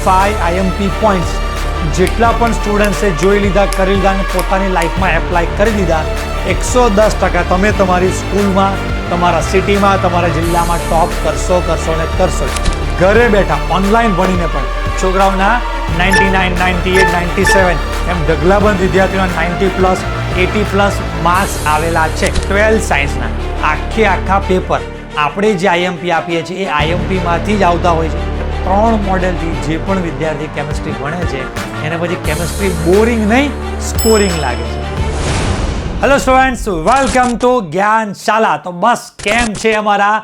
5 IMP points જેટલા પણ સ્ટુડન્ટ્સે જોઈ લીધા, કરી લીધા અને પોતાની લાઈફમાં એપ્લાય કરી દીધા, 110% તમે તમારી સ્કૂલમાં, તમારા સિટીમાં, તમારા જિલ્લામાં ટોપ કરશો ને કરશો. ઘરે બેઠા ઓનલાઈન ભણીને પણ છોકરાઓના 99, 98, 97 એમ ઢગલાબંધ વિદ્યાર્થીઓના 90+, 80+ માર્ક્સ આવેલા છે. 12th સાયન્સના આખા પેપર આપણે જે IMP આપીએ છીએ એ IMPમાંથી જ આવતા હોય છે. 3 મોડેલથી જે પણ વિદ્યાર્થી કેમિસ્ટ્રી ભણે છે એને પછી કેમિસ્ટ્રી બોરિંગ નહીં, સ્કોરિંગ લાગે છે. Hello students, welcome to Gyanshala. તો બસ કેમ છે અમારા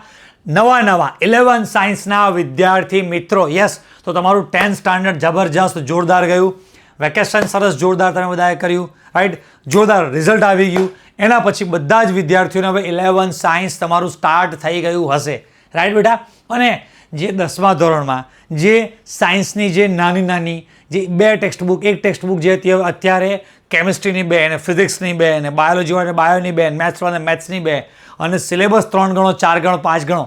નવા 11th સાયન્સના વિદ્યાર્થી મિત્રો? યસ, તો તમારું 10th સ્ટાન્ડર્ડ જબરજસ્ત જોરદાર ગયું, વેકેશન સરસ જોરદાર તમે બધાએ કર્યું, રાઈટ? જોરદાર રિઝલ્ટ આવી ગયું. એના પછી બધા જ વિદ્યાર્થીઓને હવે 11th સાયન્સ તમારું સ્ટાર્ટ થઈ ગયું હશે, રાઈટ બેટા? અને જે 10મા ધોરણમાં જે સાયન્સની જે નાની જે 2 ટેક્સ્ટબુક, એક ટેક્સ્ટબુક જે અત્યારે કેમિસ્ટ્રીની 2 અને ફિઝિક્સની 2 અને બાયોલોજી અને બાયોની 2, મેથ્સ અને મેથ્સની 2 અને સિલેબસ 3 ગણો, 4 ગણો, 5 ગણો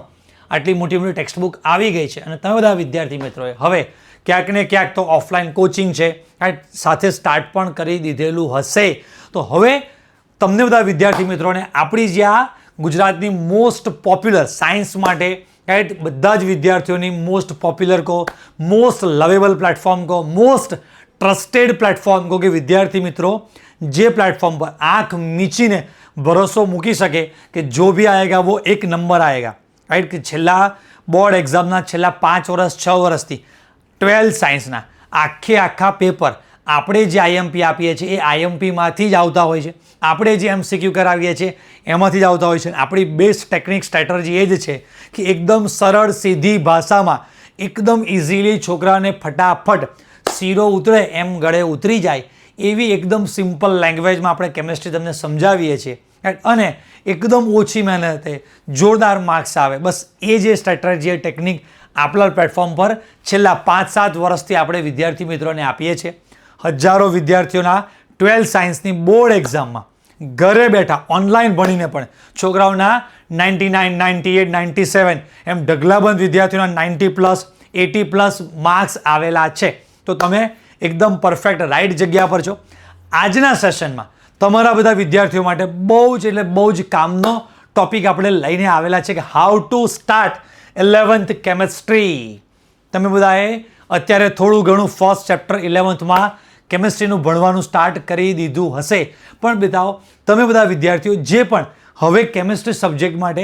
આટલી મોટી ટેક્સ્ટબુક આવી ગઈ છે. અને તમે બધા વિદ્યાર્થી મિત્રોએ હવે ક્યાંક ને ક્યાંક તો ઓફલાઈન કોચિંગ છે, રાઈટ, સાથે સ્ટાર્ટ પણ કરી દીધેલું હશે. તો હવે તમને બધા વિદ્યાર્થી મિત્રોને આપણી જે આ ગુજરાતની મોસ્ટ પોપ્યુલર સાયન્સ માટે, રાઈટ, બધા જ વિદ્યાર્થીઓની મોસ્ટ પોપ્યુલર કહો, મોસ્ટ લવેબલ પ્લેટફોર્મ કહો, મોસ્ટ ટ્રસ્ટેડ પ્લેટફોર્મ કહો, કે વિદ્યાર્થી મિત્રો જે પ્લેટફોર્મ પર આંખ મીચીને ભરોસો મૂકી શકે કે જો भी આएगा वो એક નંબર આएगा, રાઈટ? કે છેલ્લા બોર્ડ એક્ઝામના છેલ્લા 5 વર્ષ 6 વર્ષથી 12th સાયન્સના આખા પેપર આપણે જે IMP આપીએ છીએ એ IMPમાંથી જ આવતા હોય છે. આપણે જે MCQ કરાવીએ છીએ એમાંથી જ આવતા હોય છે. આપણી બેસ્ટ ટેકનિક સ્ટ્રેટર્જી એ જ છે કે એકદમ સરળ સીધી ભાષામાં એકદમ ઇઝીલી છોકરાને ફટાફટ શીરો ઉતરે એમ ગળે ઉતરી જાય એવી એકદમ સિમ્પલ લેંગ્વેજમાં આપણે કેમિસ્ટ્રી તમને સમજાવીએ છીએ, અને એકદમ ઓછી મહેનતે જોરદાર માર્ક્સ આવે. બસ એ જે સ્ટ્રેટર્જી, ટેકનિક આપણા પ્લેટફોર્મ પર છેલ્લા 5-7 વર્ષથી આપણે વિદ્યાર્થી મિત્રોને આપીએ છીએ. હજારો વિદ્યાર્થીઓના 12th સાયન્સની બોર્ડ એક્ઝામમાં ઘરે બેઠા ઓનલાઈન ભણીને પણ છોકરાઓના 99, 98, 97 એમ ઢગલાબંધ વિદ્યાર્થીઓના 90+, 80+ માર્ક્સ આવેલા છે. તો તમે એકદમ પરફેક્ટ રાઈટ જગ્યા પર છો. આજના સેશનમાં તમારા બધા વિદ્યાર્થીઓ માટે બહુ જ કામનો ટોપિક આપણે લઈને આવેલા છે કે how to start 11th chemistry. તમે બધાએ અત્યારે થોડું ઘણું ફર્સ્ટ ચેપ્ટર 11thમાં કેમિસ્ટ્રીનું ભણવાનું સ્ટાર્ટ કરી દીધું હશે, પણ બતાવો તમે બધા વિદ્યાર્થીઓ જે પણ હવે કેમિસ્ટ્રી સબ્જેક્ટ માટે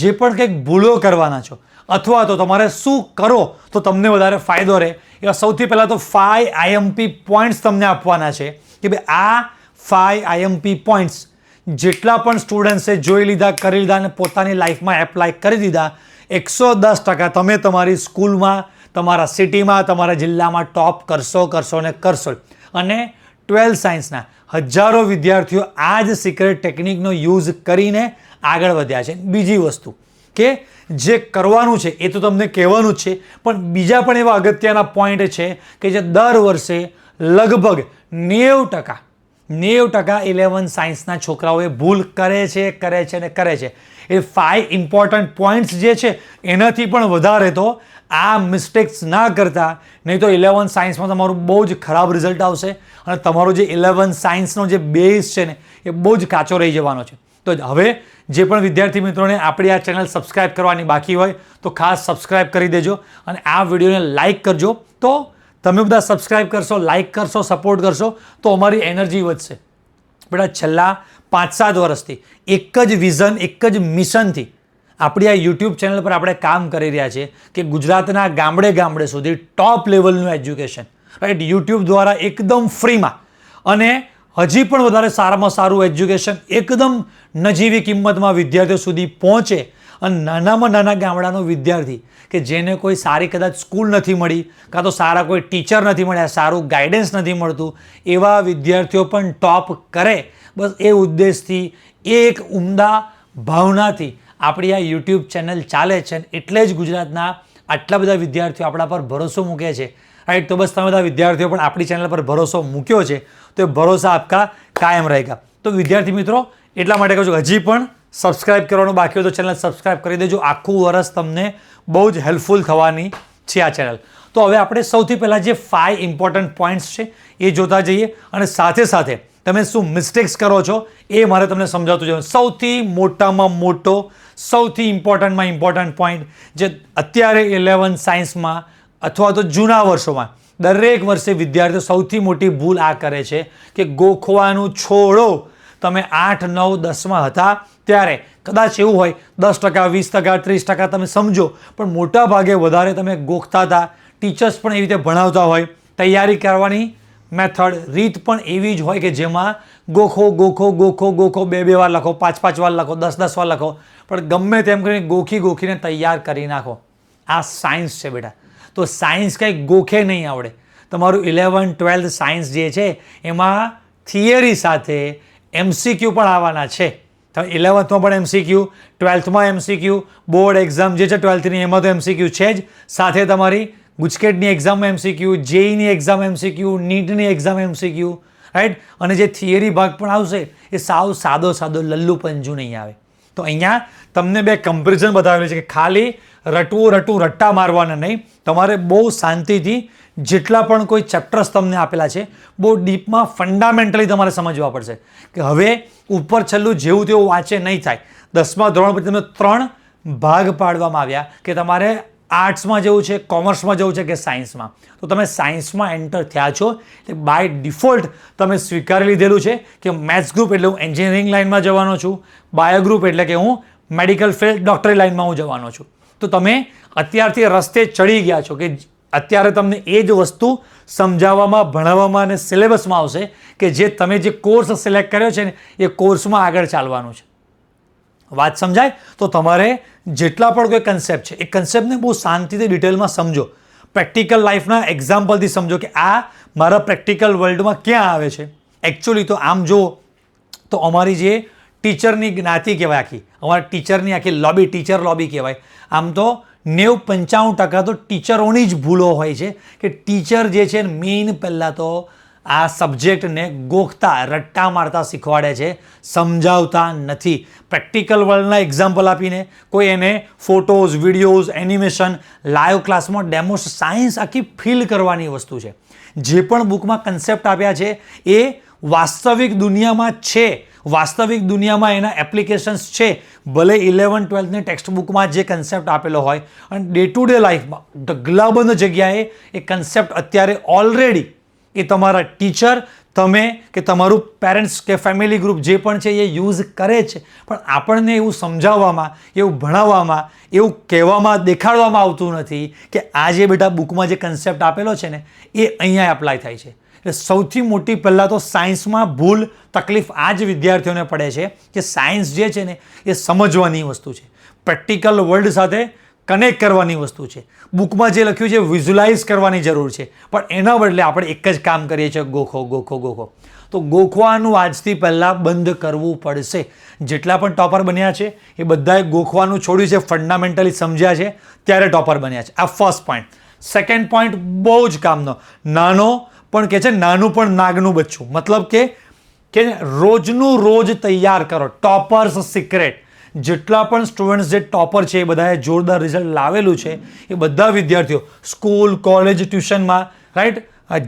જે પણ કંઈક ભૂલો કરવાના છો અથવા તો તમારે શું કરો તો તમને વધારે ફાયદો રહે, એવા સૌથી પહેલાં તો 5 IMP પોઈન્ટ્સ તમને આપવાના છે કે ભાઈ આ 5 IMP પોઈન્ટ્સ જેટલા પણ સ્ટુડન્ટ્સે જોઈ લીધા, કરી લીધા અને પોતાની લાઈફમાં એપ્લાય કરી દીધા, 110% તમે તમારી સ્કૂલમાં, તમારા સિટીમાં, તમારા જિલ્લામાં ટોપ કરશો ને કરશો. અને 12th સાયન્સના હજારો વિદ્યાર્થીઓ આ જ સિક્રેટ ટેકનિકનો યુઝ કરીને આગળ વધ્યા છે. બીજી વસ્તુ કે જે કરવાનું છે એ તો તમને કહેવાનું જ છે, પણ બીજા પણ એવા અગત્યના પોઈન્ટ છે કે જે દર વર્ષે લગભગ 90% 11th સાયન્સના છોકરાઓ એ ભૂલ કરે છે. એ 5 ઇમ્પોર્ટન્ટ પોઈન્ટ્સ જે છે એનાથી પણ વધારે તો આ મિસ્ટેક્સ ના કરતા, નહીં તો 11th સાયન્સમાં તમારું બહુ જ ખરાબ રિઝલ્ટ આવશે અને તમારો જે 11th સાયન્સનો જે બેઝ છે ને એ બહુ જ કાચો રહી જવાનો છે. તો હવે જે પણ વિદ્યાર્થી મિત્રોને આપણી આ ચેનલ સબસ્ક્રાઈબ કરવાની બાકી હોય તો ખાસ સબસ્ક્રાઈબ કરી દેજો અને આ વિડીયોને લાઇક કરજો. તો તમે બધા સબસ્ક્રાઈબ કરશો, લાઇક કરશો, સપોર્ટ કરશો તો અમારી એનર્જી વધશે. બેટા છેલ્લા 5-7 વર્ષથી એક જ વિઝન, એક જ મિશનથી આપણી આ YouTube ચેનલ પર આપણે કામ કરી રહ્યા છીએ કે ગુજરાતના ગામડે સુધી ટોપ લેવલનું એજ્યુકેશન, રાઈટ, YouTube દ્વારા એકદમ ફ્રીમાં અને હજી પણ વધારે સારામાં સારું એજ્યુકેશન એકદમ નજીવી કિંમતમાં વિદ્યાર્થીઓ સુધી પહોંચે. અને નાનામાં નાના ગામડાનો વિદ્યાર્થી કે જેને કોઈ સારી કદાચ સ્કૂલ નથી મળી, કાં તો સારા કોઈ ટીચર નથી મળ્યા, સારું ગાઈડન્સ નથી મળતું, એવા વિદ્યાર્થીઓ પણ ટોપ કરે, બસ એ ઉદ્દેશથી, એક ઉમદા ભાવનાથી આપણી આ YouTube ચેનલ ચાલે છે. એટલે જ ગુજરાતના આટલા બધા વિદ્યાર્થીઓ આપણા પર ભરોસો મૂકે છે, રાઈટ? તો બસ તમે બધા વિદ્યાર્થીઓ પણ આપણી ચેનલ પર ભરોસો મૂક્યો છે તો એ ભરોસા આપકા કાયમ રહેગા. તો વિદ્યાર્થી મિત્રો એટલા માટે કહું છું હજી પણ સબસ્ક્રાઇબ કરવાનું બાકી હોય તો ચેનલ સબસ્ક્રાઇબ કરી દેજો. આખું વર્ષ તમને બહુ જ હેલ્પફુલ થવાની છે આ ચેનલ. તો હવે આપણે સૌથી પહેલાં જે 5 ઇમ્પોર્ટન્ટ પોઈન્ટ્સ છે એ જોતા જઈએ અને સાથે સાથે તમે શું મિસ્ટેક્સ કરો છો એ મારે તમને સમજાવતું જવું. સૌથી મોટામાં મોટો સૌથી ઇમ્પોર્ટન્ટ પોઈન્ટ જે અત્યારે 11 સાયન્સમાં અથવા તો જૂના વર્ષોમાં દરેક વર્ષે વિદ્યાર્થીઓ સૌથી મોટી ભૂલ આ કરે છે કે ગોખવાનું છોડો. તમે 8, 9, 10માં હતા ત્યારે કદાચ એવું હોય 10%, 20%, 30% તમે સમજો, પણ મોટા ભાગે વધારે તમે ગોખતા હતા. ટીચર્સ પણ એવી રીતે ભણાવતા હોય, તૈયારી કરવાની મેથડ રીત પણ એવી જ હોય કે જેમાં ગોખો 2 વાર લખો, 5 વાર લખો, 10 વાર લખો, પણ ગમે તેમ કરીને ગોખીને તૈયાર કરી નાખો. આ સાયન્સ છે બેટા. તો સાયન્સ કંઈ ગોખે નહીં આવડે. તમારું 11, 12 સાયન્સ જે છે એમાં થિયરી સાથે MCQ પણ આવવાના છે. 11thમાં પણ MCQ, 12thમાં MCQ, બોર્ડ એક્ઝામ જે છે 12thની એમાં તો MCQ છે જ, સાથે તમારી ગુજકેટની એક્ઝામમાં MCQ, JEEની એક્ઝામ MCQ, નીટની એક્ઝામ MCQ, રાઈટ. અને જે થિયરી ભાગ પણ આવશે એ સાવ સાદો લલ્લુ પંજુ નહીં આવે. તો અહીંયા તમને બે કમ્પેરિઝન બતાવેલું છે કે ખાલી રટ્ટા મારવાના નહીં, તમારે બહુ શાંતિથી જેટલા પણ કોઈ ચેપ્ટર્સ તમને આપેલા છે બહુ ડીપમાં ફંડામેન્ટલી તમારે સમજવા પડશે કે હવે ઉપર છેલ્લું જેવું તેવું વાંચે નહીં થાય. 10મા ધોરણ પછી તમને 3 ભાગ પાડવામાં આવ્યા કે તમારે આર્ટ્સમાં જવું છે, કોમર્સમાં જવું છે કે સાયન્સમાં. તો તમે સાયન્સમાં એન્ટર થયા છો એટલે બાય ડિફોલ્ટ તમે સ્વીકારી લીધેલું છે કે મેથ્સ ગ્રુપ એટલે હું એન્જિનિયરિંગ લાઇનમાં જવાનો છું, બાયો ગ્રુપ એટલે કે હું મેડિકલ ફિલ્ડ ડૉક્ટરી લાઇનમાં હું જવાનો છું. તો તમે અત્યારથી રસ્તે ચડી ગયા છો કે અત્યારે તમને એ જ વસ્તુ સમજાવવામાં, ભણાવવામાં અને સિલેબસમાં આવશે કે જે તમે જે કોર્સ સિલેક્ટ કર્યો છે ને એ કોર્સમાં આગળ ચાલવાનું છે. વાત સમજાય? તો તમારે જેટલા પણ કોઈ કન્સેપ્ટ છે એ કન્સેપ્ટને બહુ શાંતિથી ડિટેલમાં સમજો, પ્રેક્ટિકલ લાઈફના એક્ઝામ્પલથી સમજો કે આ મારા પ્રેક્ટિકલ વર્લ્ડમાં ક્યાં આવે છે. એકચ્યુઅલી તો આમ જો તો અમારી જે ટીચરની જ્ઞાતિ કહેવાય, આખી અમારા ટીચરની આખી લોબી ટીચર લોબી કહેવાય. આમ તો 90-95% તો ટીચરોની જ ભૂલો હોય છે કે ટીચર જે છે મેઇન પહેલાં તો આ સબ્જેક્ટને ગોખતા રટ્ટા મારતા શીખવાડે છે, સમજાવતા નથી. પ્રેક્ટિકલ વર્લ્ડના એક્ઝામ્પલ આપીને કોઈ એને ફોટોઝ, વિડીયોઝ, એનિમેશન, લાઈવ ક્લાસમાં ડેમોસ, સાયન્સ આખી ફીલ કરવાની વસ્તુ છે. જે પણ બુકમાં કન્સેપ્ટ આપ્યા છે એ વાસ્તવિક દુનિયામાં છે, વાસ્તવિક દુનિયામાં એના એપ્લિકેશન્સ છે. ભલે 11, 12ની ટેક્સ્ટ બુકમાં જે કન્સેપ્ટ આપેલો હોય અને ડે ટુ ડે લાઈફમાં ઢગલાબંધ જગ્યાએ એ કન્સેપ્ટ અત્યારે ઓલરેડી એ તમારા ટીચર, તમે કે તમારું પેરેન્ટ્સ કે ફેમિલી ગ્રુપ જે પણ છે એ યુઝ કરે છે. પણ આપણને એવું સમજાવવામાં, એવું ભણાવવામાં, એવું કહેવામાં, દેખાડવામાં આવતું નથી કે આ જે બેટા બુકમાં જે કન્સેપ્ટ આપેલો છે ને એ અહીંયા એપ્લાય થાય છે. એટલે સૌથી મોટી પહેલાં તો સાયન્સમાં ભૂલ, તકલીફ આ જ વિદ્યાર્થીઓને પડે છે કે સાયન્સ જે છે ને એ સમજવાની વસ્તુ છે, પ્રેક્ટિકલ વર્લ્ડ સાથે કનેક્ટ કરવાની વસ્તુ છે. બુકમાં જે લખ્યું છે વિઝ્યુલાઇઝ કરવાની જરૂર છે, પણ એના બદલે આપણે એક જ કામ કરીએ છીએ, ગોખો. તો ગોખવાનું આજથી પહેલાં બંધ કરવું પડશે. જેટલા પણ ટોપર બન્યા છે એ બધાએ ગોખવાનું છોડ્યું છે, ફંડામેન્ટલી સમજ્યા છે ત્યારે ટોપર બન્યા છે. આ ફર્સ્ટ પોઈન્ટ. સેકન્ડ પોઈન્ટ બહુ જ કામનો, નાનો પણ કે છે નાનું પણ નાગનું બચ્ચું, મતલબ કે રોજનું રોજ તૈયાર કરો. Toppers secret. જેટલા પણ સ્ટુડન્ટ્સ જે ટોપર છે એ બધાએ જોરદાર રિઝલ્ટ લાવેલું છે. એ બધા વિદ્યાર્થીઓ સ્કૂલ, કોલેજ, ટ્યુશનમાં, રાઈટ,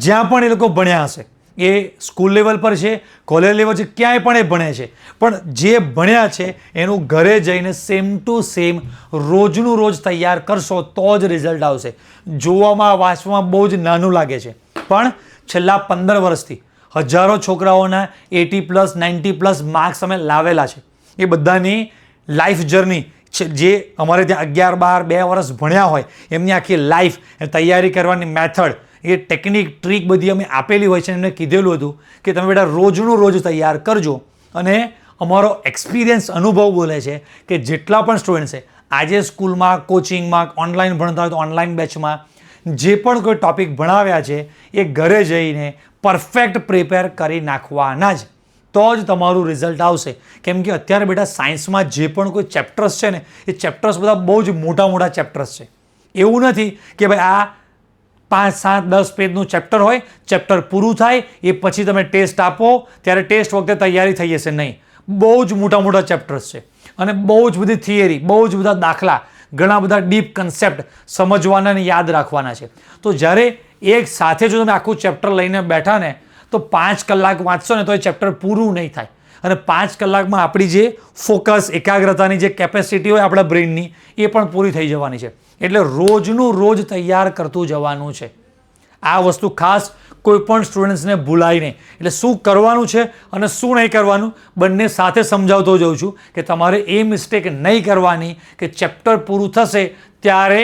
જ્યાં પણ એ લોકો ભણ્યા હશે, એ સ્કૂલ લેવલ પર છે, કોલેજ લેવલ છે, ક્યાંય પણ એ ભણે છે, પણ જે ભણ્યા છે એનું ઘરે જઈને સેમ ટુ સેમ રોજનું રોજ તૈયાર કરશો તો જ રિઝલ્ટ આવશે. જોવામાં, વાંચવામાં બહુ જ નાનું લાગે છે, પણ છેલ્લા 15 વર્ષથી હજારો છોકરાઓના 80+, 90+ માર્ક્સ અમે લાવેલા છે. એ બધાની લાઈફ જર્ની છે, જે અમારે ત્યાં 11, 12, 2 વર્ષ ભણ્યા હોય એમની આખી લાઈફ, તૈયારી કરવાની મેથડ, એ ટેકનિક, ટ્રીક બધી અમે આપેલી હોય છે. એમને કીધેલું હતું કે તમે બેટા રોજનું રોજ તૈયાર કરજો. અને અમારો એક્સપિરિયન્સ, અનુભવ બોલે છે કે જેટલા પણ સ્ટુડન્ટ છે આજે સ્કૂલમાં, કોચિંગમાં, ઓનલાઈન ભણતા હોય તો ઓનલાઈન બેચમાં જે પણ કોઈ ટોપિક ભણાવ્યા છે એ ઘરે જઈને પરફેક્ટ પ્રિપેર કરી નાખવાના જ, તો જ તમારું રિઝલ્ટ આવશે. કેમ કે અત્યારે બેટા સાયન્સમાં જે પણ કોઈ ચેપ્ટર્સ છે ને એ ચેપ્ટર્સ બધા બહુ જ મોટા ચેપ્ટર્સ છે. એવું નથી કે ભાઈ આ 5, 7, 10 પેજનું ચેપ્ટર હોય, ચેપ્ટર પૂરું થાય એ પછી તમે ટેસ્ટ આપો ત્યારે ટેસ્ટ વખતે તૈયારી થઈ જશે. નહીં, બહુ જ મોટા ચેપ્ટર્સ છે અને બહુ જ બધી થિયરી, બહુ જ બધા દાખલા, ઘણા બધા ડીપ કન્સેપ્ટ સમજવાના અને યાદ રાખવાના છે. તો જ્યારે એક સાથે જો તમે આખું ચેપ્ટર લઈને બેઠા ને તો 5 કલાક વાંચશો ને તો એ ચેપ્ટર પૂરું નહીં થાય. અને 5 કલાકમાં આપણી જે ફોકસ એકાગ્રતાની જે કેપેસિટી હોય આપણા બ્રેઇનની એ પણ પૂરી થઈ જવાની છે. એટલે રોજનું રોજ તૈયાર કરતું જવાનું છે. આ વસ્તુ ખાસ કોઈ પણ સ્ટુડન્ટ્સને ભૂલાય નહીં. એટલે શું કરવાનું છે અને શું નહીં કરવાનું બંને સાથે સમજાવતો જાઉં છું કે તમારે એ મિસ્ટેક નહીં કરવાની કે ચેપ્ટર પૂરું થશે ત્યારે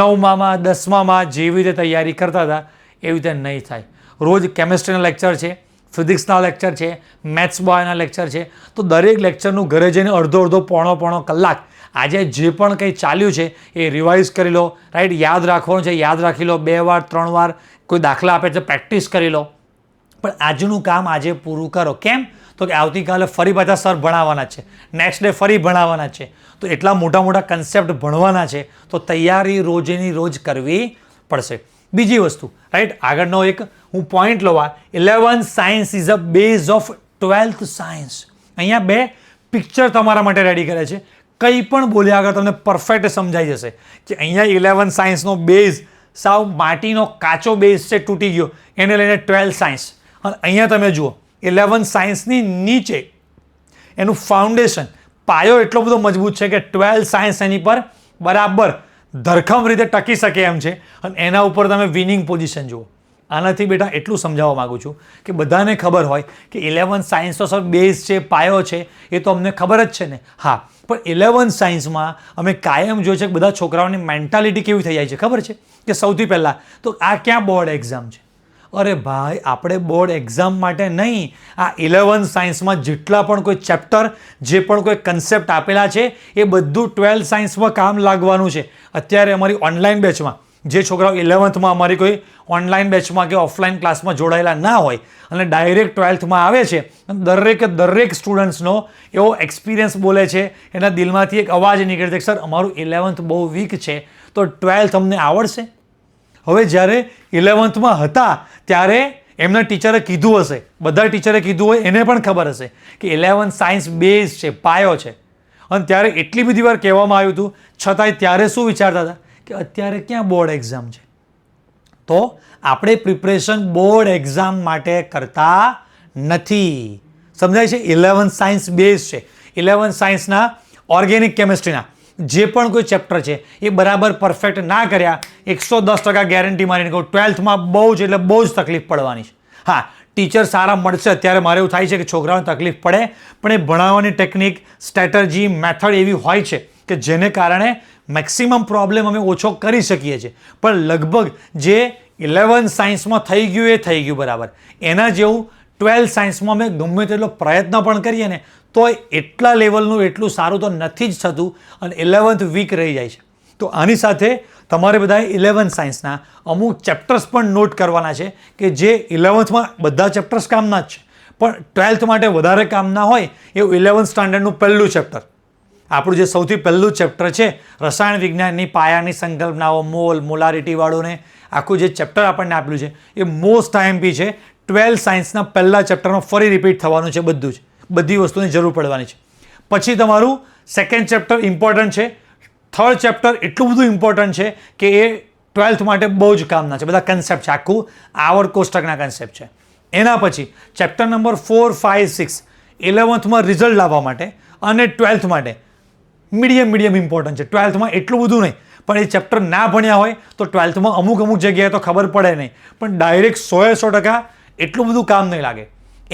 9માં 10માં જેવી રીતે તૈયારી કરતા હતા એવી રીતે નહીં થાય. રોજ કેમિસ્ટ્રીના લેક્ચર છે, ફિઝિક્સના લેક્ચર છે, મેથ્સ બોયના લેક્ચર છે. તો દરેક લેક્ચરનું ઘરે જઈને અડધો પોણો કલાક આજે જે પણ કંઈ ચાલ્યું છે એ રિવાઇઝ કરી લો. રાઈટ, યાદ રાખવાનું છે, યાદ રાખી લો. 2 વાર 3 વાર કોઈ દાખલા આપે છે પ્રેક્ટિસ કરી લો. પણ આજનું કામ આજે પૂરું કરો. કેમ? તો કે આવતીકાલે ફરી પાછા સર ભણાવવાના છે, નેક્સ્ટ ડે ફરી ભણાવવાના છે. તો એટલા મોટા કન્સેપ્ટ ભણવાના છે તો તૈયારી રોજની રોજ કરવી પડશે. બીજી વસ્તુ, રાઈટ, આગળનો એક હું પોઈન્ટ લવા, 11th science is a base of 12th science. અહીંયા 2 પિક્ચર તમારા માટે રેડી કરે છે. કંઈ પણ બોલ્યા આગળ તમને પરફેક્ટ સમજાઈ જશે કે અહીંયા 11th સાયન્સનો બેઝ સાવ માટીનો કાચો બેઝ છે, તૂટી ગયો, એને લઈને 12th સાયન્સ. અને અહીંયા તમે જુઓ 11th સાયન્સની નીચે એનું ફાઉન્ડેશન, પાયો એટલો બધો મજબૂત છે કે 12th સાયન્સ એની પર બરાબર ધરખમ રીતે ટકી શકે એમ છે. અને એના ઉપર તમે વિનિંગ પોઝિશન જુઓ. આનાથી બેટા એટલું સમજાવવા માગું છું કે બધાને ખબર હોય કે 11th સાયન્સ તો સર બેઝ છે, પાયો છે, એ તો અમને ખબર જ છે ને. હા, પણ 11th સાયન્સમાં અમે કાયમ જોઈએ છે કે બધા છોકરાઓની મેન્ટાલિટી કેવી થઈ જાય છે ખબર છે કે સૌથી પહેલાં તો આ ક્યાં બોર્ડ એક્ઝામ છે. અરે ભાઈ, આપણે બોર્ડ એક્ઝામ માટે નહીં, આ 11th સાયન્સમાં જેટલા પણ કોઈ ચેપ્ટર, જે પણ કોઈ કન્સેપ્ટ આપેલા છે એ બધું 12th સાયન્સમાં કામ લાગવાનું છે. અત્યારે અમારી ઓનલાઈન બેચમાં જે છોકરાઓ 11thમાં અમારી કોઈ ઓનલાઈન બેચમાં કે ઓફલાઈન ક્લાસમાં જોડાયેલા ના હોય અને ડાયરેક્ટ 12thમાં આવે છે, દરેક સ્ટુડન્ટ્સનો એવો એક્સપિરિયન્સ બોલે છે, એના દિલમાંથી એક અવાજ નીકળે છે કે સર અમારું 11th બહુ વીક છે તો 12th અમને આવડશે. હવે જ્યારે 11thમાં હતા ત્યારે એમના ટીચરે કીધું હશે, બધા ટીચરે કીધું હોય એને પણ ખબર હશે કે 11th સાયન્સ બેઝ છે, પાયો છે. અને ત્યારે એટલી બધી વાર કહેવામાં આવ્યું હતું, છતાંય ત્યારે શું વિચારતા હતા કે અત્યારે ક્યાં બોર્ડ એક્ઝામ છે. તો આપણે પ્રિપરેશન બોર્ડ એક્ઝામ માટે કરતા નથી. સમજાય છે? 11th સાયન્સ બેઝ છે. 11th સાયન્સના ઓર્ગેનિક કેમિસ્ટ્રીના જે પણ કોઈ ચેપ્ટર છે એ બરાબર પરફેક્ટ ના કર્યા 110% ગેરંટી મારીને કહું 12thમાં બહુ જ એટલે બહુ જ તકલીફ પડવાની છે. હા, ટીચર સારા મળશે અત્યારે મારે એવું થાય છે કે છોકરાઓને તકલીફ પડે, પણ એ ભણાવવાની ટેકનિક, સ્ટ્રેટજી, મેથડ એવી હોય છે કે જેને કારણે મેક્સિમમ પ્રોબ્લેમ અમે ઓછો કરી શકીએ છીએ. પણ લગભગ જે 11th સાયન્સમાં થઈ ગયું એ થઈ ગયું બરાબર. એના જેવું 12th સાયન્સમાં અમે ગમે તેટલો પ્રયત્ન પણ કરીએ ને તો એટલા લેવલનું એટલું સારું તો નથી જ થતું અને 11th વીક રહી જાય છે. તો આની સાથે તમારે બધાએ 11th સાયન્સના અમુક ચેપ્ટર્સ પણ નોટ કરવાના છે કે જે 11thમાં બધા ચેપ્ટર્સ કામના જ છે, પણ 12th માટે વધારે કામના હોય એવું 11th સ્ટાન્ડર્ડનું પહેલું ચેપ્ટર, આપણું જે સૌથી પહેલું ચેપ્ટર છે રસાયણ વિજ્ઞાનની પાયાની સંકલ્પનાઓ, મોલ, મોલારિટીવાળું ને આખું જે ચેપ્ટર આપણને આપેલું છે એ મોસ્ટ આઈએમપી છે. 12th સાયન્સના પહેલા ચેપ્ટરમાં ફરી રિપીટ થવાનું છે, બધું જ, બધી વસ્તુની જરૂર પડવાની છે. પછી તમારું સેકન્ડ ચેપ્ટર ઇમ્પોર્ટન્ટ છે, થર્ડ ચેપ્ટર એટલું બધું ઇમ્પોર્ટન્ટ છે કે એ 12th માટે બહુ જ કામના છે. બધા કન્સેપ્ટ છે, આખું આવર્ત કોષ્ટકના કન્સેપ્ટ છે. એના પછી ચેપ્ટર નંબર 4, 5, 6 11thમાં રિઝલ્ટ લાવવા માટે અને 12th માટે મીડિયમ ઇમ્પોર્ટન્ટ છે. 12thમાં એટલું બધું નહીં, પણ એ ચેપ્ટર ના ભણ્યા હોય તો 12thમાં અમુક જગ્યાએ તો ખબર પડે નહીં, પણ ડાયરેક્ટ 100% એટલું બધું કામ નહીં લાગે.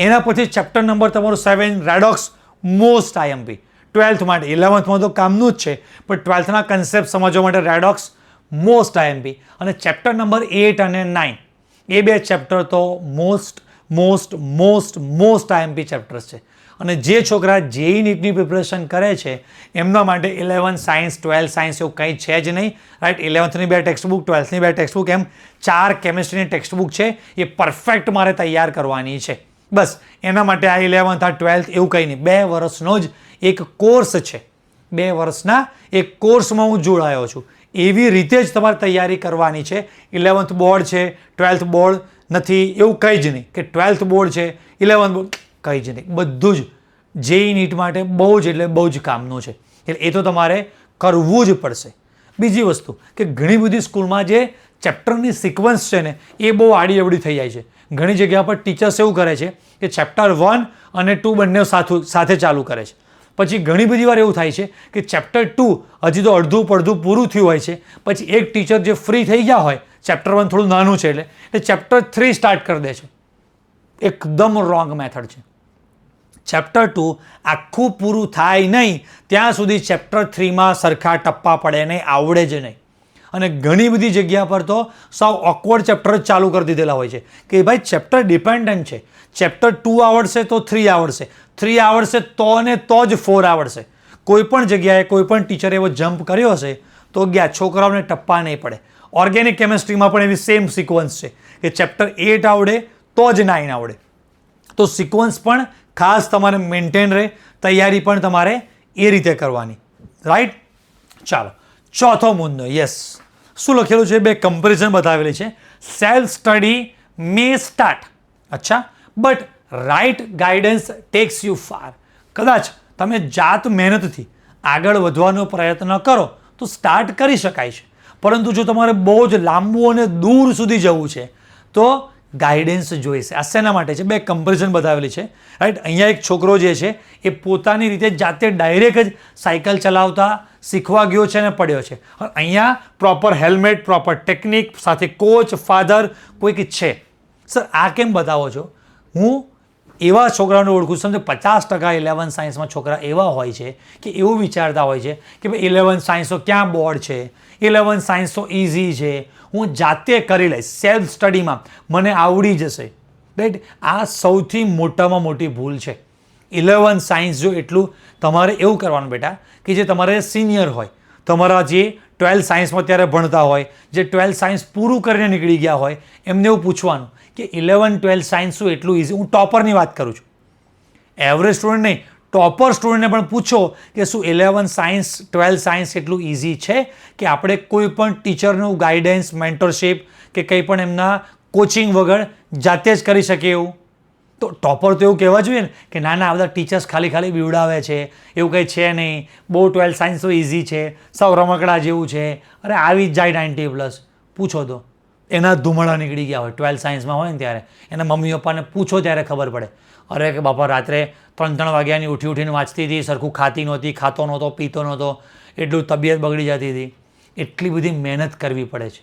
એના પછી ચેપ્ટર નંબર તમારું 7 રેડોક્સ, મોસ્ટ આઈએમપી 12th માટે. 11thમાં તો કામનું જ છે, પણ 12thના કન્સેપ્ટ સમજવા માટે રેડોક્સ મોસ્ટ આઈએમપી. અને ચેપ્ટર નંબર 8 અને 9 એ 2 ચેપ્ટર તો મોસ્ટ આઈએમપી ચેપ્ટર્સ છે. અને જે છોકરા જેઈ નીટની પ્રિપરેશન કરે છે એમના માટે 11th સાયન્સ, 12th સાયન્સ એવું કંઈ છે જ નહીં, રાઈટ. 11thની 2 ટેક્સ્ટબુક, 12thની 2 ટેક્સ્ટબુક, એમ 4 કેમિસ્ટ્રીની ટેક્સ્ટબુક છે, એ પરફેક્ટ મારે તૈયાર કરવાની છે. બસ એના માટે આ 11th, આ 12th એવું કંઈ નહીં, 2 વર્ષનો જ એક કોર્સ છે. 2 વર્ષના એક કોર્સમાં હું જોડાયો છું. એવી રીતે જ તમારે તૈયારી કરવાની છે. 11th બોર્ડ છે, 12th બોર્ડ નથી એવું કંઈ જ નહીં કે 12th બોર્ડ છે, 11th બોર્ડ કંઈ જ નહીં. બધું જ જેઈ નીટ માટે બહુ જ એટલે બહુ જ કામનું છે. એટલે એ તો તમારે કરવું જ પડશે. બીજી વસ્તુ કે ઘણી બધી સ્કૂલમાં જે ચેપ્ટરની સિક્વન્સ છે ને એ બહુ આડી અવડી થઈ જાય છે. ઘણી જગ્યા પર ટીચર્સ એવું કરે છે કે ચેપ્ટર 1 અને 2 બંને સાથે ચાલુ કરે છે. પછી ઘણી બધી વાર એવું થાય છે કે ચેપ્ટર 2 હજી તો અડધું પડધું પૂરું થયું હોય છે, પછી એક ટીચર જે ફ્રી થઈ ગયા હોય, ચેપ્ટર 1 થોડું નાનું છે એટલે ચેપ્ટર 3 સ્ટાર્ટ કરી દે છે. એકદમ રોંગ મેથડ છે. ચેપ્ટર 2 આખું પૂરું થાય નહીં ત્યાં સુધી ચેપ્ટર 3માં સરખા ટપ્પા પડે નહીં, આવડે જ નહીં. અને ઘણી બધી જગ્યા પર તો સાવ ઓકવર્ડ ચેપ્ટર જ ચાલુ કરી દીધેલા હોય છે કે ભાઈ ચેપ્ટર ડિપેન્ડન્ટ છે. ચેપ્ટર 2 આવડશે તો 3 આવડશે, 3 આવડશે તો ને તો જ 4 આવડશે. કોઈ પણ જગ્યાએ કોઈ પણ ટીચરે એવો જમ્પ કર્યો હશે તો ગયા, છોકરાઓને ટપ્પા નહીં પડે. ઓર્ગેનિક કેમેસ્ટ્રીમાં પણ એવી સેમ સિક્વન્સ છે કે ચેપ્ટર 8 આવડે તો જ 9 આવડે. તો સિક્વન્સ પણ ખાસ તમારે મેન્ટેન રહે, તૈયારી પણ તમારે એ રીતે કરવાની. રાઈટ? ચાલો, ચોથો મુદ્દો. યસ, શું લખેલું છે? બે કમ્પેરિઝન બતાવેલી છે. સેલ્ફ સ્ટડી મે સ્ટાર્ટ, અચ્છા, but right guidance takes you far. કદાચ તમે જાત મહેનતથી આગળ વધવાનો પ્રયત્ન કરો તો સ્ટાર્ટ કરી શકાય છે, પરંતુ જો તમારે બહુ જ લાંબુ અને દૂર સુધી જવું છે તો ગાઈડન્સ જોઈશે. આ શેના માટે છે? બે કમ્પેરિઝન બતાવેલી છે. રાઈટ? અહીંયા એક છોકરો જે છે એ પોતાની રીતે જાતે ડાયરેક્ટ જ સાયકલ ચલાવતા શીખવા ગયો છે અને પડ્યો છે. અહીંયા પ્રોપર હેલ્મેટ, પ્રોપર ટેકનિક, સાથે કોચ, ફાધર કોઈક છે. સર આ કેમ બતાવો છો? હું એવા છોકરાઓને ઓળખું છું, સમજો 50% 11 સાયન્સમાં છોકરા એવા હોય છે કે એવું વિચારતા હોય છે કે ભાઈ 11 સાયન્સ તો ક્યાં બોર્ડ છે, 11 સાયન્સ તો ઇઝી છે, હું જાતે કરી લઈશ, સેલ્ફ સ્ટડીમાં મને આવડી જશે. રાઈટ? આ સૌથી મોટામાં મોટી ભૂલ છે. 11 સાયન્સ જો એટલું તમારે એવું કરવાનું બેટા કે જે તમારે સિનિયર હોય, તમારા જે 12 સાયન્સમાં ત્યારે ભણતા હોય, જે 12 સાયન્સ પૂરું કરીને નીકળી ગયા હોય, એમને એવું પૂછવાનું કે 11-12 સાયન્સ શું એટલું ઇઝી? હું ટોપરની વાત કરું છું, એવરેજ સ્ટુડન્ટ નહીં, ટોપર સ્ટુડન્ટને પણ પૂછો કે શું 11 સાયન્સ 12 સાયન્સ એટલું ઇઝી છે કે આપણે કોઈ પણ ટીચરનું ગાઈડન્સ, મેન્ટરશિપ કે કંઈ પણ એમના કોચિંગ વગર જાતે જ કરી શકે એવું? તો ટોપર તો એવું કહેવા જોઈએ ને કે ના ના, આ બધા ટીચર્સ ખાલી બીવડાવે છે, એવું કંઈ છે નહીં, બહુ 12 સાયન્સ તો ઇઝી છે, સૌ રમકડા જેવું છે, અરે આવી જ જાય 90+. પૂછો તો એના ધુમાડા નીકળી ગયા હોય 12 સાયન્સમાં હોય ને ત્યારે, એના મમ્મી પપ્પાને પૂછો ત્યારે ખબર પડે, અરે કે બાપા રાત્રે 3 વાગ્યાની ઉઠીને વાંચતી હતી, સરખું ખાતી નહોતી, ખાતો નહોતો, પીતો નહોતો, એટલું તબિયત બગડી જતી હતી. એટલી બધી મહેનત કરવી પડે છે.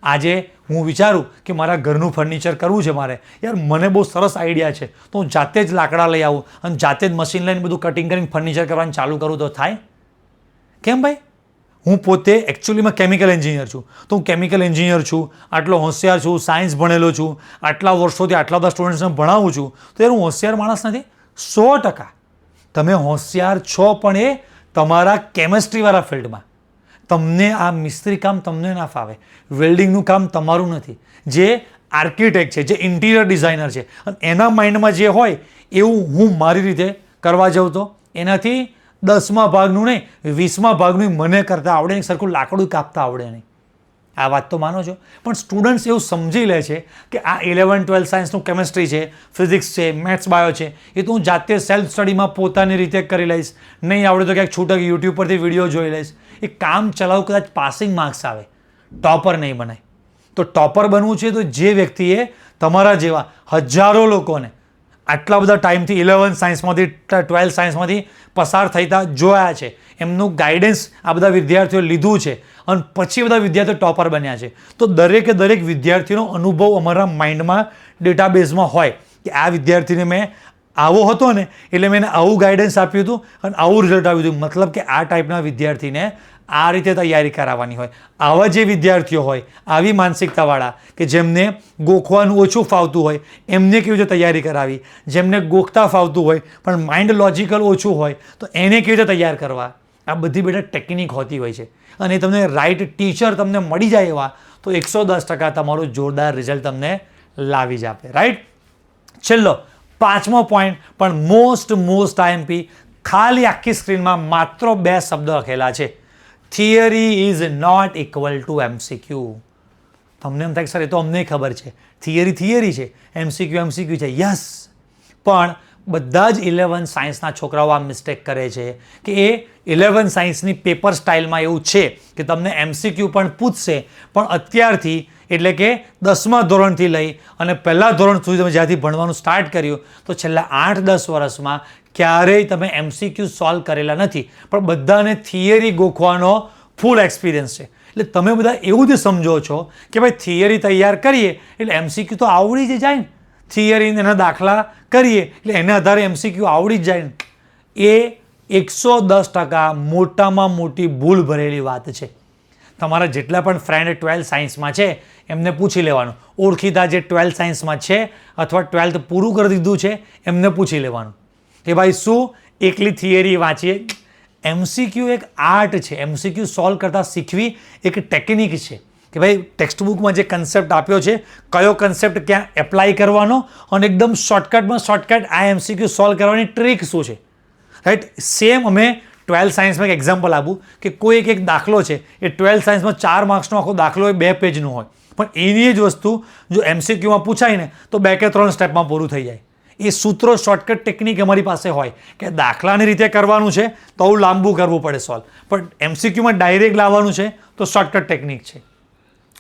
આજે હું વિચારું કે મારા ઘરનું ફર્નિચર કરવું છે મારે, યાર મને બહુ સરસ આઈડિયા છે, તો હું જાતે જ લાકડા લઈ આવું અને જાતે જ મશીન લઈને બધું કટિંગ કરીને ફર્નિચર કરવાનું ચાલુ કરું તો થાય? કેમ ભાઈ? હું પોતે એકચ્યુઅલીમાં કેમિકલ એન્જિનિયર છું, તો હું કેમિકલ એન્જિનિયર છું, આટલો હોશિયાર છું, સાયન્સ ભણેલો છું, આટલા વર્ષોથી આટલા બધા સ્ટુડન્ટ્સને ભણાવું છું, તો યાર હું હોશિયાર માણસ નથી? 100% તમે હોશિયાર છો, પણ એ તમારા કેમેસ્ટ્રીવાળા ફિલ્ડમાં. તમને આ મિસ્ત્રી કામ તમને ના ફાવે, વેલ્ડિંગનું કામ તમારું નથી. જે આર્કિટેક્ટ છે, જે ઇન્ટિરિયર ડિઝાઇનર છે, અને એના માઇન્ડમાં જે હોય એવું હું મારી રીતે કરવા જાઉં તો એનાથી 10મા ભાગનું નહીં, 20મા ભાગનું મને કરતાં આવડે નહીં, સરખું લાકડું કાપતા આવડે નહીં. આ વાત તો માનો છો? પણ સ્ટુડન્ટ્સ એવું સમજી લે છે કે આ 11-12 સાયન્સનું કેમેસ્ટ્રી છે, ફિઝિક્સ છે, મેથ્સ, બાયો છે, એ તો હું જાતે સેલ્ફ સ્ટડીમાં પોતાની રીતે કરી લઈશ, નહીં આવડે તો ક્યાંક છૂટક યુટ્યુબ પરથી વિડીયો જોઈ લઈશ. એ કામ ચલાવું, કદાચ પાસિંગ માર્ક્સ આવે, ટોપર નહીં બનાય. તો ટોપર બનવું છે તો જે વ્યક્તિએ તમારા જેવા હજારો લોકોને આટલા બધા ટાઈમથી 11 સાયન્સમાંથી 12 સાયન્સમાંથી પસાર થતા જોયા છે, એમનું ગાઈડન્સ આ બધા વિદ્યાર્થીઓ લીધું છે અને પછી બધા વિદ્યાર્થીઓ ટોપર બન્યા છે, તો દરેકે દરેક વિદ્યાર્થીનો અનુભવ અમારા માઇન્ડમાં, ડેટાબેઝમાં હોય કે આ વિદ્યાર્થીને મેં આવો હતો ને એટલે મેં એને આવું ગાઈડન્સ આપ્યું હતું અને આવું રિઝલ્ટ આવ્યું હતું. મતલબ કે આ ટાઈપના વિદ્યાર્થીને આ રીતે તૈયારી કરાવવાની હોય. આવા જે વિદ્યાર્થીઓ હોય, આવી માનસિકતાવાળા કે જેમને ગોખવાનું ઓછું ફાવતું હોય, એમને કેવી રીતે તૈયારી કરાવી, જેમને ગોખતા ફાવતું હોય પણ માઇન્ડ લોજિકલ ઓછું હોય તો એને કેવી રીતે તૈયાર કરવા, આ બધી બેટા ટેકનિક હોતી હોય છે. અને તમને રાઇટ ટીચર તમને મળી જાય એવા તો 110% તમારું જોરદાર રિઝલ્ટ તમને લાવી જ આપે. રાઈટ? છેલ્લો 5મો પોઈન્ટ પણ મોસ્ટ IMP, ખાલી આખી સ્ક્રીનમાં માત્ર 2 શબ્દ લખેલા છે. Theory is not equal to MCQ. તમને એમ થાય સર એ તો અમને ખબર છે, થિયરી છે, MCQ છે. યસ, પણ બધા જ 11 સાયન્સના છોકરાઓ આ મિસ્ટેક કરે છે કે એ 11 સાયન્સની પેપર સ્ટાઇલમાં એવું છે કે તમને MCQ પણ પૂછશે, પણ અત્યારથી એટલે કે 10મા ધોરણથી લઈ અને પહેલા ધોરણ સુધી તમે જ્યાંથી ભણવાનું સ્ટાર્ટ કર્યું તો છેલ્લા 8-10 વર્ષમાં ક્યારેય તમે MCQ સોલ્વ કરેલા નથી, પણ બધાને થિયરી ગોખવાનો ફૂલ એક્સપિરિયન્સ છે. એટલે તમે બધા એવું જ સમજો છો કે ભાઈ થિયરી તૈયાર કરીએ એટલે MCQ તો આવડી જ જાય ને, થિયરી એના દાખલા કરીએ એટલે એના આધારે MCQ આવડી જ જાય ને. એ 110% મોટામાં મોટી ભૂલ ભરેલી વાત છે. તમારા જેટલા પણ ફ્રેન્ડ 12 સાયન્સમાં છે એમને પૂછી લેવાનું, ઓળખીતા જે 12 સાયન્સમાં છે અથવા 12th પૂરું કરી દીધું છે એમને પૂછી લેવાનું કે ભાઈ શું એકલી થિયરી વાંચીએ? MCQ એક આર્ટ છે. MCQ સોલ્વ કરતાં શીખવી એક ટેકનિક છે કે ભાઈ ટેક્સ્ટબુકમાં જે કન્સેપ્ટ આપ્યો છે કયો કન્સેપ્ટ ક્યાં એપ્લાય કરવાનો અને એકદમ શોર્ટકટ આ MCQ સોલ્વ કરવાની ટ્રીક શું છે, રાઈટ? સેમ અમે 12 સાયન્સમાં એક એક્ઝામ્પલ આપું કે કોઈ એક દાખલો છે એ 12 સાયન્સમાં 4 માર્ક્સનો આખો દાખલો એ 2 પેજનો હોય, પણ એની જ વસ્તુ જો MCQમાં પૂછાય ને તો 2 કે 3 સ્ટેપમાં પૂરું થઈ જાય. એ સૂત્રો શોર્ટકટ ટેકનિક અમારી પાસે હોય કે દાખલાની રીતે કરવાનું છે તો લાંબુ કરવું પડે સોલ્વ, પણ MCQમાં ડાયરેક્ટ લાવવાનું છે તો શોર્ટકટ ટેકનિક છે.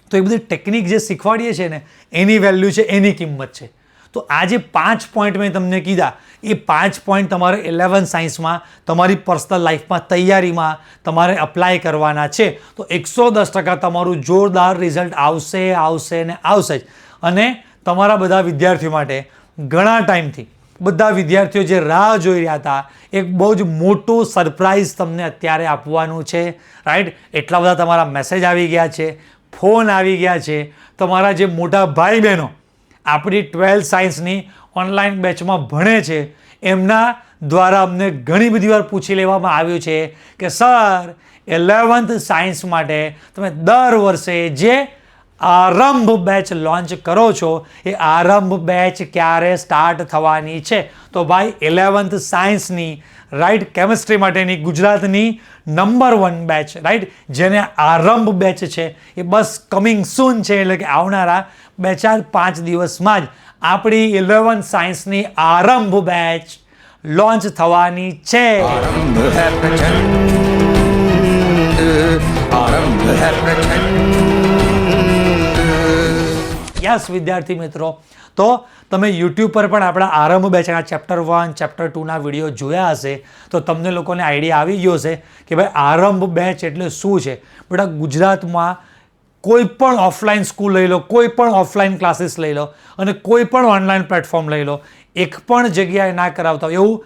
તો એ બધી ટેકનિક જે શીખવાડીએ છીએ ને એની વેલ્યુ છે, એની કિંમત છે. તો આ જે 5 પોઈન્ટ મેં તમને કીધા એ 5 પોઈન્ટ તમારે 11 સાયન્સમાં તમારી પર્સનલ લાઈફમાં તૈયારીમાં તમારે અપ્લાય કરવાના છે તો 110% તમારું જોરદાર રિઝલ્ટ આવશે ને આવશે જ. અને તમારા બધા વિદ્યાર્થીઓ માટે ઘણા ટાઈમથી બધા વિદ્યાર્થીઓ જે રાહ જોઈ રહ્યા હતા એક બહુ જ મોટું સરપ્રાઈઝ તમને અત્યારે આપવાનું છે, રાઈટ? એટલા બધા તમારા મેસેજ આવી ગયા છે, ફોન આવી ગયા છે. તમારા જે મોટા ભાઈ બહેનો આપણી 12 સાયન્સની ઓનલાઈન બેચમાં ભણે છે એમના દ્વારા અમને ઘણી બધી વાર પૂછી લેવામાં આવ્યું છે કે સર 11th સાયન્સ માટે તમે દર વર્ષે જે આરંભ બેચ લોન્ચ કરો છો એ આરંભ બેચ ક્યારે સ્ટાર્ટ થવાની છે? તો ભાઈ 11th સાયન્સની રાઈટ કેમિસ્ટ્રી માટેની ગુજરાતની નંબર 1 બેચ, રાઈટ, જેને આરંભ બેચ છે એ બસ કમિંગ સૂન છે, એટલે કે આવનારા 2-4-5 દિવસમાં જ આપણી 11 સાયન્સની આરંભ બેચ લોન્ચ થવાની છે. યસ વિદ્યાર્થી મિત્રો, તો તમે YouTube પર પણ આપણા આરંભ બેચના ચેપ્ટર 1 ચેપ્ટર 2ના વિડીયો જોયા હશે તો તમને લોકોને આઈડિયા આવી ગયો હશે કે ભાઈ આરંભ બેચ એટલે શું છે. બેટા ગુજરાતમાં કોઈ પણ ઓફલાઈન સ્કૂલ લઈ લો, કોઈ પણ ઓફલાઈન ક્લાસીસ લઈ લો અને કોઈ પણ ઓનલાઈન પ્લેટફોર્મ લઈ લો, એક પણ જગ્યાએ ના કરાવતા હોય એવું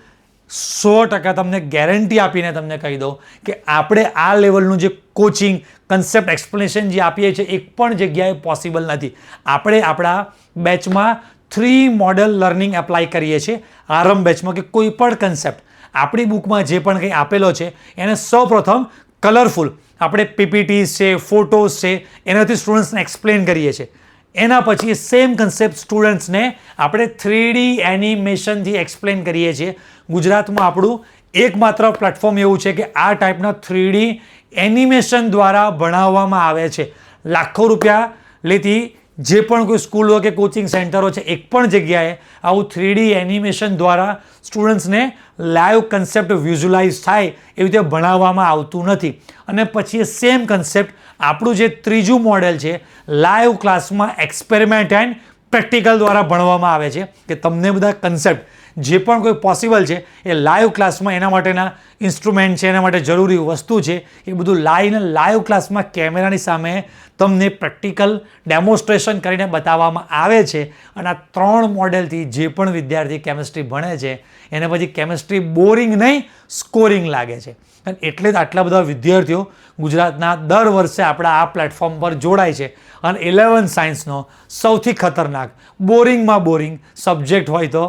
100% તમને ગેરંટી આપીને તમને કહી દઉં કે આપણે આ લેવલનું જે કોચિંગ કન્સેપ્ટ એક્સપ્લેનેશન જે આપીએ છીએ એક પણ જગ્યાએ પોસિબલ નથી. આપણે આપણા બેચમાં 3 મોડલ લર્નિંગ એપ્લાય કરીએ છીએ આરંભ બેચમાં કે કોઈ પણ કન્સેપ્ટ આપણી બુકમાં જે પણ કંઈ આપેલો છે એને સૌપ્રથમ કલરફુલ આપણે PPTs છે, ફોટોઝ છે એનાથી સ્ટુડન્ટ્સને એક્સપ્લેન કરીએ છીએ. એના પછી સેમ કન્સેપ્ટ સ્ટુડન્ટ્સને આપણે 3D એનિમેશનથી એક્સપ્લેન કરીએ છીએ. ગુજરાતમાં આપણું એકમાત્ર પ્લેટફોર્મ એવું છે કે આ ટાઈપના 3D એનિમેશન દ્વારા ભણાવવામાં આવે છે. લાખો રૂપિયા લેતી જે પણ કોઈ સ્કૂલ હોય કે કોચિંગ સેન્ટરો છે એક પણ જગ્યાએ આવું 3D એનિમેશન દ્વારા સ્ટુડન્ટ્સને લાઈવ કન્સેપ્ટ વિઝ્યુલાઇઝ થાય એવી રીતે ભણાવવામાં આવતું નથી. અને પછી એ સેમ કન્સેપ્ટ આપણું જે ત્રીજું મોડેલ છે લાઈવ ક્લાસમાં એક્સપેરિમેન્ટ એન્ડ પ્રેક્ટિકલ દ્વારા ભણવામાં આવે છે કે તમને બધા કન્સેપ્ટ જે પણ કોઈ પોસિબલ છે એ લાઈવ ક્લાસમાં એના માટેના ઇન્સ્ટ્રુમેન્ટ છે, એના માટે જરૂરી વસ્તુ છે એ બધું લાઈવ ક્લાસમાં કેમેરાની સામે તમને પ્રેક્ટિકલ ડેમોન્સ્ટ્રેશન કરીને બતાવવામાં આવે છે. અને આ 3 મોડેલથી જે પણ વિદ્યાર્થી કેમિસ્ટ્રી ભણે છે એને પછી કેમિસ્ટ્રી બોરિંગ નહીં સ્કોરિંગ લાગે છે. એટલે જ આટલા બધા વિદ્યાર્થીઓ ગુજરાતના દર વર્ષે આપણા આ પ્લેટફોર્મ પર જોડાય છે. અને 11 સાયન્સનો સૌથી ખતરનાક બોરિંગમાં બોરિંગ સબ્જેક્ટ હોય તો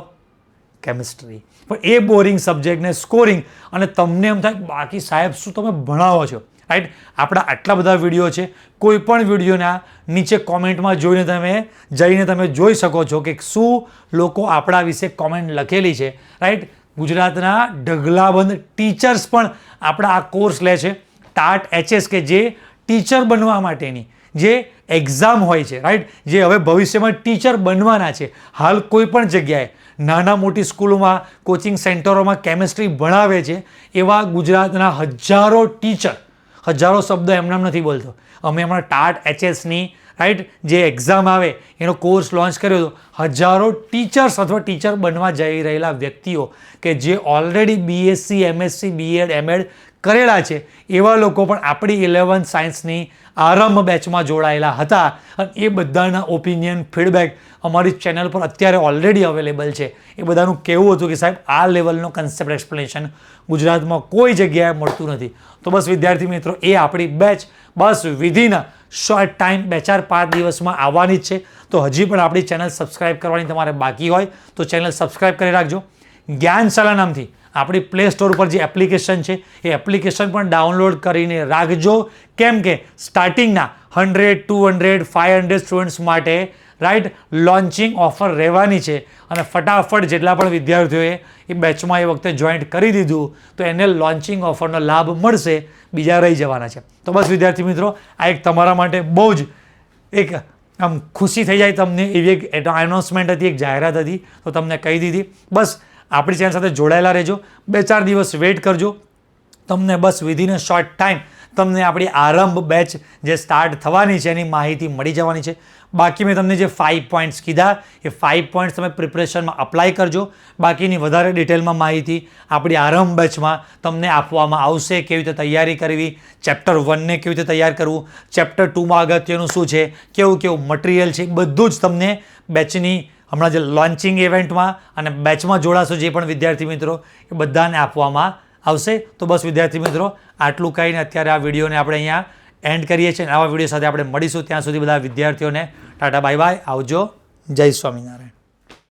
કેમિસ્ટ્રી. પણ એ બોરિંગ સબ્જેક્ટને સ્કોરિંગ અને તમને એમ થાય બાકી સાહેબ શું તમે ભણાવો છો, રાઈટ? આપણા આટલા બધા વિડીયો છે, કોઈ પણ વિડીયોના નીચે કોમેન્ટમાં જઈને તમે જોઈ શકો છો કે શું લોકો આપણા વિશે કોમેન્ટ લખેલી છે, રાઈટ? ગુજરાતના ઢગલાબંધ ટીચર્સ પણ આપણા આ કોર્સ લે છે. ટાટ HS કે જે ટીચર બનવા માટેની જે એક્ઝામ હોય છે, રાઈટ, જે હવે ભવિષ્યમાં ટીચર બનવાના છે, હાલ કોઈ પણ જગ્યાએ નાના મોટી સ્કૂલોમાં, કોચિંગ સેન્ટરોમાં કેમિસ્ટ્રી ભણાવે છે એવા ગુજરાતના હજારો ટીચર, હજારો શબ્દ એમનામ નથી બોલતો, અમે હમણાં ટાટ HSની રાઈટ જે એક્ઝામ આવે એનો કોર્સ લોન્ચ કર્યો હતો, હજારો ટીચર્સ અથવા ટીચર બનવા જઈ રહેલા વ્યક્તિઓ કે જે already BSc MSc BEd MEd કરેલા છે એવા લોકો પણ આપણી 11th સાયન્સની આરંભ બેચમાં જોડાયેલા હતા અને એ બધાના ઓપિનિયન ફીડબેક અમારી ચેનલ પર અત્યારે ઓલરેડી અવેલેબલ છે. એ બધાનું કહેવું હતું કે સાહેબ આ લેવલનો કન્સેપ્ટ એક્સપ્લેનેશન ગુજરાતમાં કોઈ જગ્યાએ મળતું નથી. તો બસ વિદ્યાર્થી મિત્રો એ આપણી બેચ બસ વિધિન શોર્ટ ટાઈમ 2-4-5 દિવસમાં આવવાની જ છે. તો હજી પણ આપણી ચેનલ સબસ્ક્રાઈબ કરવાની તમારે બાકી હોય તો ચેનલ સબસ્ક્રાઈબ કરી રાખજો. જ્ઞાનશાળા નામથી આપણી પ્લે સ્ટોર પર જે એપ્લિકેશન છે એ એપ્લિકેશન પણ ડાઉનલોડ કરીને રાખજો, કેમ કે સ્ટાર્ટિંગના 100, 200, 500 સ્ટુડન્ટ્સ માટે રાઈટ લોન્ચિંગ ઓફર રહેવાની છે અને ફટાફટ જેટલા પણ વિદ્યાર્થીઓએ એ બેચમાં એ વખતે જોઈન્ટ કરી દીધું તો એને લોન્ચિંગ ઓફરનો લાભ મળશે, બીજા રહી જવાના છે. તો બસ વિદ્યાર્થી મિત્રો આ એક તમારા માટે બહુ જ એક આમ ખુશી થઈ જાય તમને એવી એક એનાઉન્સમેન્ટ હતી, એક જાહેરાત હતી, તો તમને કહી દીધી. બસ આપણી ચેનલ સાથે જોડાયેલા રહેજો, 2-4 દિવસ વેઇટ કરજો, તમને બસ વિધિન અ શોર્ટ ટાઈમ તમને આપણી આરંભ બેચ જે સ્ટાર્ટ થવાની છે એની માહિતી મળી જવાની છે. બાકી મેં તમને જે 5 પોઈન્ટ્સ કીધા એ 5 પોઈન્ટ્સ તમે પ્રિપરેશનમાં અપ્લાય કરજો. બાકીની વધારે ડિટેલમાં માહિતી આપણી આરંભ બેચમાં તમને આપવામાં આવશે. કેવી રીતે તૈયારી કરવી, ચેપ્ટર 1ને કેવી રીતે તૈયાર કરવું, ચેપ્ટર 2માં અગત્યનું શું છે, કેવું કેવું મટીરિયલ છે, બધું જ તમને બેચની હમણાં જે લોન્ચિંગ ઇવેન્ટમાં અને બેચમાં જોડાશો જે પણ વિદ્યાર્થી મિત્રો એ બધાને આપવામાં આવશે. તો બસ વિદ્યાર્થી મિત્રો આટલું કહીને અત્યારે આ વિડીયોને આપણે અહીંયા એન્ડ કરીએ છીએ. આવા વિડીયો સાથે આપણે મળીશું. ત્યાં સુધી બધા વિદ્યાર્થીઓને ટાટા બાય બાય, આવજો, જય સ્વામિનારાયણ.